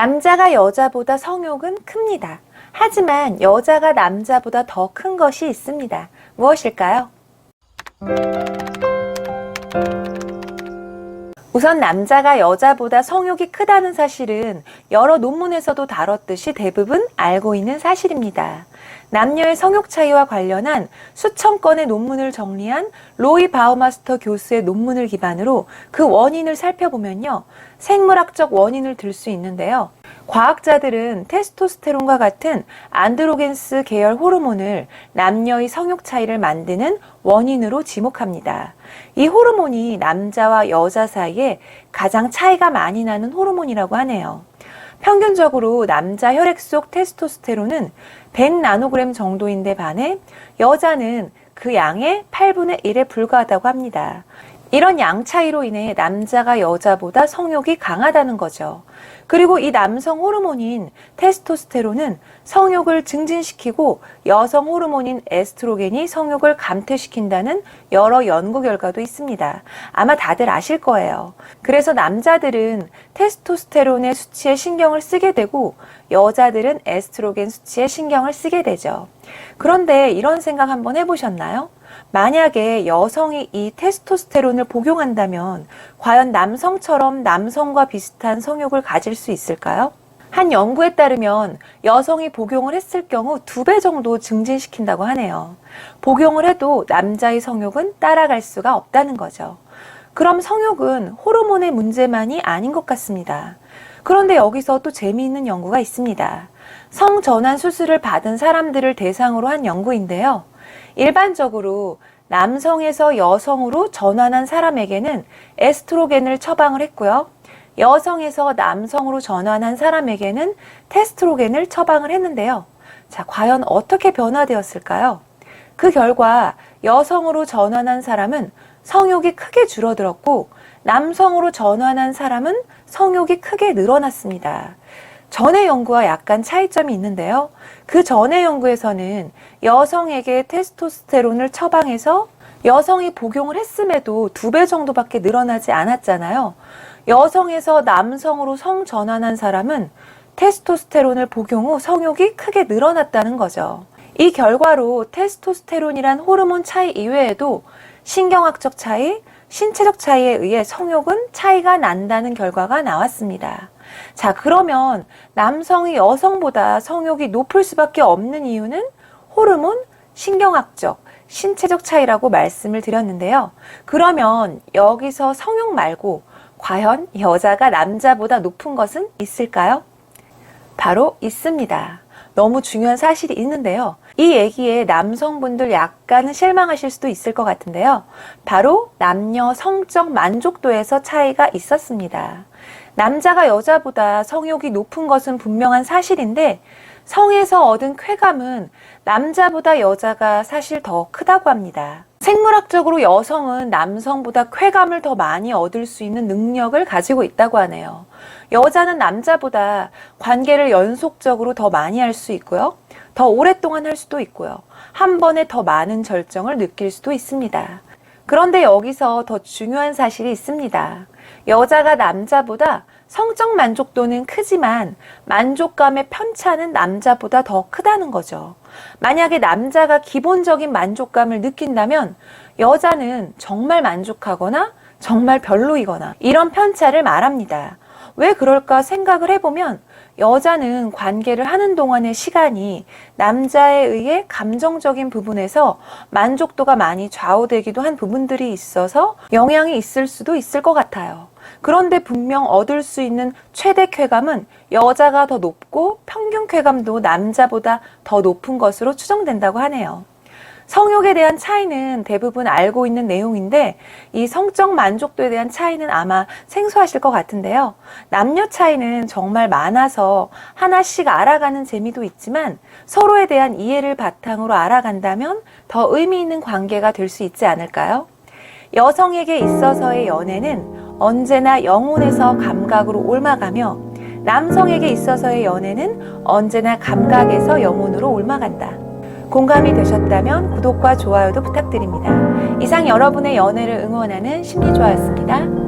남자가 여자보다 성욕은 큽니다. 하지만 여자가 남자보다 더 큰 것이 있습니다. 무엇일까요? 우선 남자가 여자보다 성욕이 크다는 사실은 여러 논문에서도 다뤘듯이 대부분 알고 있는 사실입니다. 남녀의 성욕 차이와 관련한 수천 건의 논문을 정리한 로이 바우마스터 교수의 논문을 기반으로 그 원인을 살펴보면요. 생물학적 원인을 들 수 있는데요. 과학자들은 테스토스테론과 같은 안드로겐스 계열 호르몬을 남녀의 성욕 차이를 만드는 원인으로 지목합니다. 이 호르몬이 남자와 여자 사이에 가장 차이가 많이 나는 호르몬이라고 하네요. 평균적으로 남자 혈액 속 테스토스테론은 100나노그램 정도인데 반해 여자는 그 양의 8분의 1에 불과하다고 합니다. 이런 양 차이로 인해 남자가 여자보다 성욕이 강하다는 거죠. 그리고 이 남성 호르몬인 테스토스테론은 성욕을 증진시키고 여성 호르몬인 에스트로겐이 성욕을 감퇴시킨다는 여러 연구 결과도 있습니다. 아마 다들 아실 거예요. 그래서 남자들은 테스토스테론의 수치에 신경을 쓰게 되고 여자들은 에스트로겐 수치에 신경을 쓰게 되죠. 그런데 이런 생각 한번 해보셨나요? 만약에 여성이 이 테스토스테론을 복용한다면 과연 남성처럼 남성과 비슷한 성욕을 가질 수 있을까요? 한 연구에 따르면 여성이 복용을 했을 경우 2배 정도 증진시킨다고 하네요. 복용을 해도 남자의 성욕은 따라갈 수가 없다는 거죠. 그럼 성욕은 호르몬의 문제만이 아닌 것 같습니다. 그런데 여기서 또 재미있는 연구가 있습니다. 성전환 수술을 받은 사람들을 대상으로 한 연구인데요. 일반적으로 남성에서 여성으로 전환한 사람에게는 에스트로겐을 처방을 했고요. 여성에서 남성으로 전환한 사람에게는 테스트로겐을 처방을 했는데요. 자, 과연 어떻게 변화되었을까요? 그 결과 여성으로 전환한 사람은 성욕이 크게 줄어들었고 남성으로 전환한 사람은 성욕이 크게 늘어났습니다. 전의 연구와 약간 차이점이 있는데요. 그 전의 연구에서는 여성에게 테스토스테론을 처방해서 여성이 복용을 했음에도 2배 정도밖에 늘어나지 않았잖아요. 여성에서 남성으로 성전환한 사람은 테스토스테론을 복용 후 성욕이 크게 늘어났다는 거죠. 이 결과로 테스토스테론이란 호르몬 차이 이외에도 신경학적 차이, 신체적 차이에 의해 성욕은 차이가 난다는 결과가 나왔습니다. 자, 그러면 남성이 여성보다 성욕이 높을 수밖에 없는 이유는 호르몬, 신경학적, 신체적 차이라고 말씀을 드렸는데요. 그러면 여기서 성욕 말고 과연 여자가 남자보다 높은 것은 있을까요? 바로 있습니다. 너무 중요한 사실이 있는데요. 이 얘기에 남성분들 약간은 실망하실 수도 있을 것 같은데요. 바로 남녀 성적 만족도에서 차이가 있었습니다. 남자가 여자보다 성욕이 높은 것은 분명한 사실인데 성에서 얻은 쾌감은 남자보다 여자가 사실 더 크다고 합니다. 생물학적으로 여성은 남성보다 쾌감을 더 많이 얻을 수 있는 능력을 가지고 있다고 하네요. 여자는 남자보다 관계를 연속적으로 더 많이 할 수 있고요. 더 오랫동안 할 수도 있고요. 한 번에 더 많은 절정을 느낄 수도 있습니다. 그런데 여기서 더 중요한 사실이 있습니다. 여자가 남자보다 성적 만족도는 크지만 만족감의 편차는 남자보다 더 크다는 거죠. 만약에 남자가 기본적인 만족감을 느낀다면 여자는 정말 만족하거나 정말 별로이거나 이런 편차를 말합니다. 왜 그럴까 생각을 해보면 여자는 관계를 하는 동안의 시간이 남자에 의해 감정적인 부분에서 만족도가 많이 좌우되기도 한 부분들이 있어서 영향이 있을 수도 있을 것 같아요. 그런데 분명 얻을 수 있는 최대 쾌감은 여자가 더 높고 평균 쾌감도 남자보다 더 높은 것으로 추정된다고 하네요. 성욕에 대한 차이는 대부분 알고 있는 내용인데 이 성적 만족도에 대한 차이는 아마 생소하실 것 같은데요. 남녀 차이는 정말 많아서 하나씩 알아가는 재미도 있지만 서로에 대한 이해를 바탕으로 알아간다면 더 의미 있는 관계가 될 수 있지 않을까요? 여성에게 있어서의 연애는 언제나 영혼에서 감각으로 옮아가며 남성에게 있어서의 연애는 언제나 감각에서 영혼으로 옮아간다. 공감이 되셨다면 구독과 좋아요도 부탁드립니다. 이상 여러분의 연애를 응원하는 심리조화였습니다.